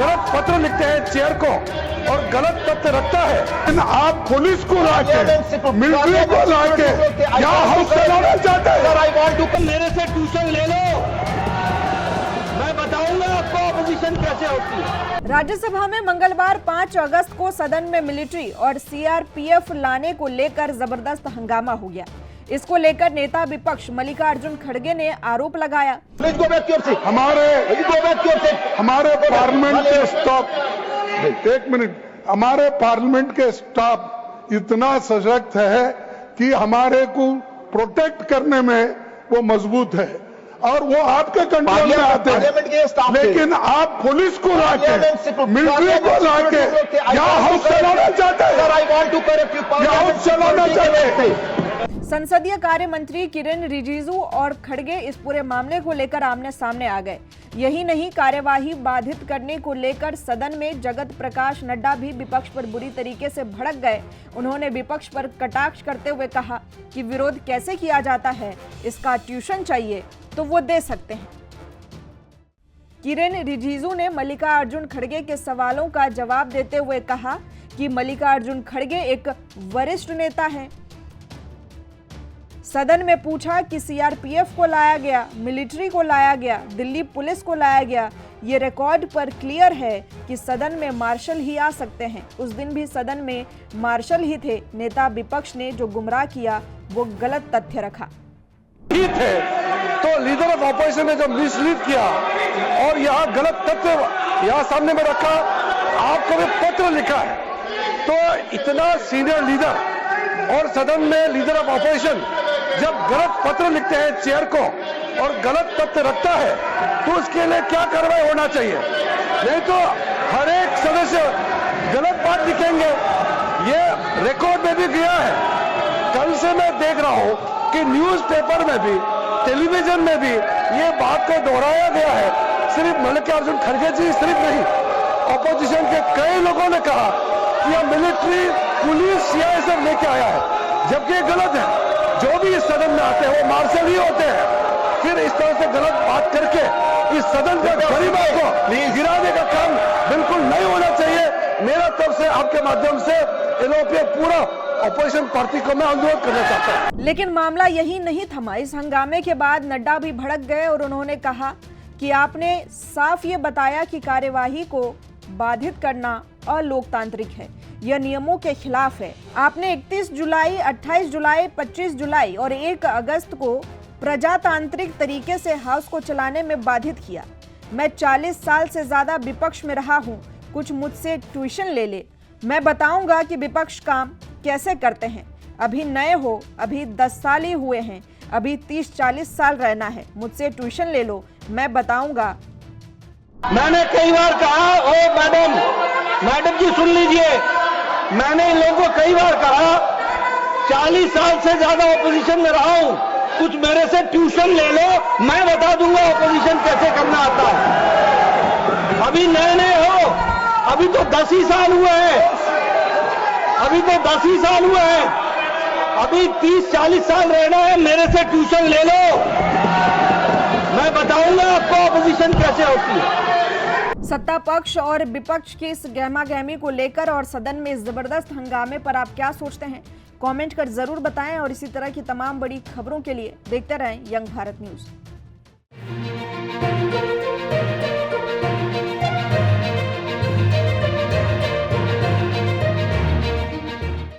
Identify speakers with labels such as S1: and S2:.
S1: गलत पत्र लिखते हैं चेयर को और गलत तथ्य रखता है, आप पुलिस को लाके, मिलिट्री को लाके यहाँ हाउस चलाना चाहते हैं।
S2: मेरे से ट्यूशन ले लो, मैं बताऊंगा आपको ऑपोजिशन कैसे होती है।
S3: राज्यसभा में मंगलवार 5 अगस्त को सदन में मिलिट्री और सीआरपीएफ लाने को लेकर जबरदस्त हंगामा हो गया। इसको लेकर नेता विपक्ष मल्लिकार्जुन खड़गे ने आरोप लगाया,
S1: हमारे पार्लियामेंट के स्टाफ, एक मिनट, हमारे पार्लियामेंट के स्टाफ इतना सशक्त है कि हमारे को प्रोटेक्ट करने में वो मजबूत है और वो आपके कंट्रोल में आते हैं, लेकिन आप पुलिस को लाके, मिलिट्री को लाके यहाँ हाउस चलाना चाहते हैं, यहाँ हाउस चलाना चाहते हैं।
S3: संसदीय कार्य मंत्री किरेन रिजिजू और खड़गे इस पूरे मामले को लेकर आमने सामने आ गए। यही नहीं, कार्यवाही बाधित करने को लेकर सदन में जगत प्रकाश नड्डा भी विपक्ष पर बुरी तरीके से भड़क गए। उन्होंने विपक्ष पर कटाक्ष करते हुए कहा कि विरोध कैसे किया जाता है, इसका ट्यूशन चाहिए तो वो दे सकते हैं। किरेन रिजिजू ने मल्लिकार्जुन खड़गे के सवालों का जवाब देते हुए कहा कि मल्लिकार्जुन खड़गे एक वरिष्ठ नेता हैं। सदन में पूछा कि सीआरपीएफ को लाया गया, मिलिट्री को लाया गया, दिल्ली पुलिस को लाया गया। ये रिकॉर्ड पर क्लियर है कि सदन में मार्शल ही आ सकते हैं। उस दिन भी सदन में मार्शल ही थे। नेता विपक्ष ने जो गुमराह किया वो गलत तथ्य रखा।
S1: थे तो लीडर ऑफ ऑपोजिशन ने जो मिसलीड किया और यहाँ गलत तथ्य यहाँ सामने में रखा, आपको भी पत्र लिखा है, तो इतना सीनियर लीडर और सदन में लीडर ऑफ ऑपोजिशन जब गलत पत्र लिखते हैं चेयर को और गलत तथ्य रखता है तो उसके लिए क्या कार्रवाई होना चाहिए। नहीं तो हर एक सदस्य गलत बात लिखेंगे। ये रिकॉर्ड में भी गया है। कल से मैं देख रहा हूं कि न्यूज़पेपर में भी, टेलीविजन में भी ये बात को दोहराया गया है। सिर्फ मल्लिकार्जुन खड़गे जी सिर्फ नहीं, ऑपोजिशन के कई लोगों ने कहा कि यह मिलिट्री, पुलिस, सीआईएसएफ लेके आया है, जबकि गलत है। जो भी इस सदन में आते हैं वो मार्शल ही होते हैं। फिर इस तरह से गलत बात करके इस सदन के गरीबों को गिराने का काम बिल्कुल नहीं होना चाहिए। मेरा तरफ से आपके माध्यम से यूरोपीय पूरा ऑपोजिशन पार्टी को मैं अनुरोध करना चाहता हूं।
S3: लेकिन मामला यही नहीं थमा। इस हंगामे के बाद नड्डा भी भड़क गए और उन्होंने कहा कि आपने साफ ये बताया कि कार्यवाही को बाधित करना अलोकतांत्रिक है, यह नियमों के खिलाफ है। आपने 31 जुलाई, 28 जुलाई, 25 जुलाई और 1 अगस्त को प्रजातांत्रिक तरीके से हाउस को चलाने में बाधित किया। मैं 40 साल से ज्यादा विपक्ष में रहा हूं, कुछ मुझसे ट्यूशन ले ले, मैं बताऊंगा कि विपक्ष काम कैसे करते हैं। अभी नए हो, अभी 10 साल ही हुए हैं, अभी 30-40 साल रहना है, मुझसे ट्यूशन ले लो, मैं बताऊंगा।
S2: मैंने कई बार कहा, ओ मैडम जी सुन लीजिए, मैंने इन लोगों को कई बार कहा 40 साल से ज्यादा ऑपोजिशन में रहा हूं, कुछ मेरे से ट्यूशन ले लो, मैं बता दूंगा ऑपोजिशन कैसे करना आता है। अभी नए हो, अभी तो 10 ही साल हुए हैं, अभी तो 10 ही साल हुए हैं, अभी 30-40 साल रहना है, मेरे से ट्यूशन ले लो, मैं बताऊंगा आपको ऑपोजिशन कैसे होती है।
S3: सत्ता पक्ष और विपक्ष की इस गहमागहमी को लेकर और सदन में इस जबरदस्त हंगामे पर आप क्या सोचते हैं, कमेंट कर जरूर बताएं। और इसी तरह की तमाम बड़ी खबरों के लिए देखते रहें यंग भारत न्यूज।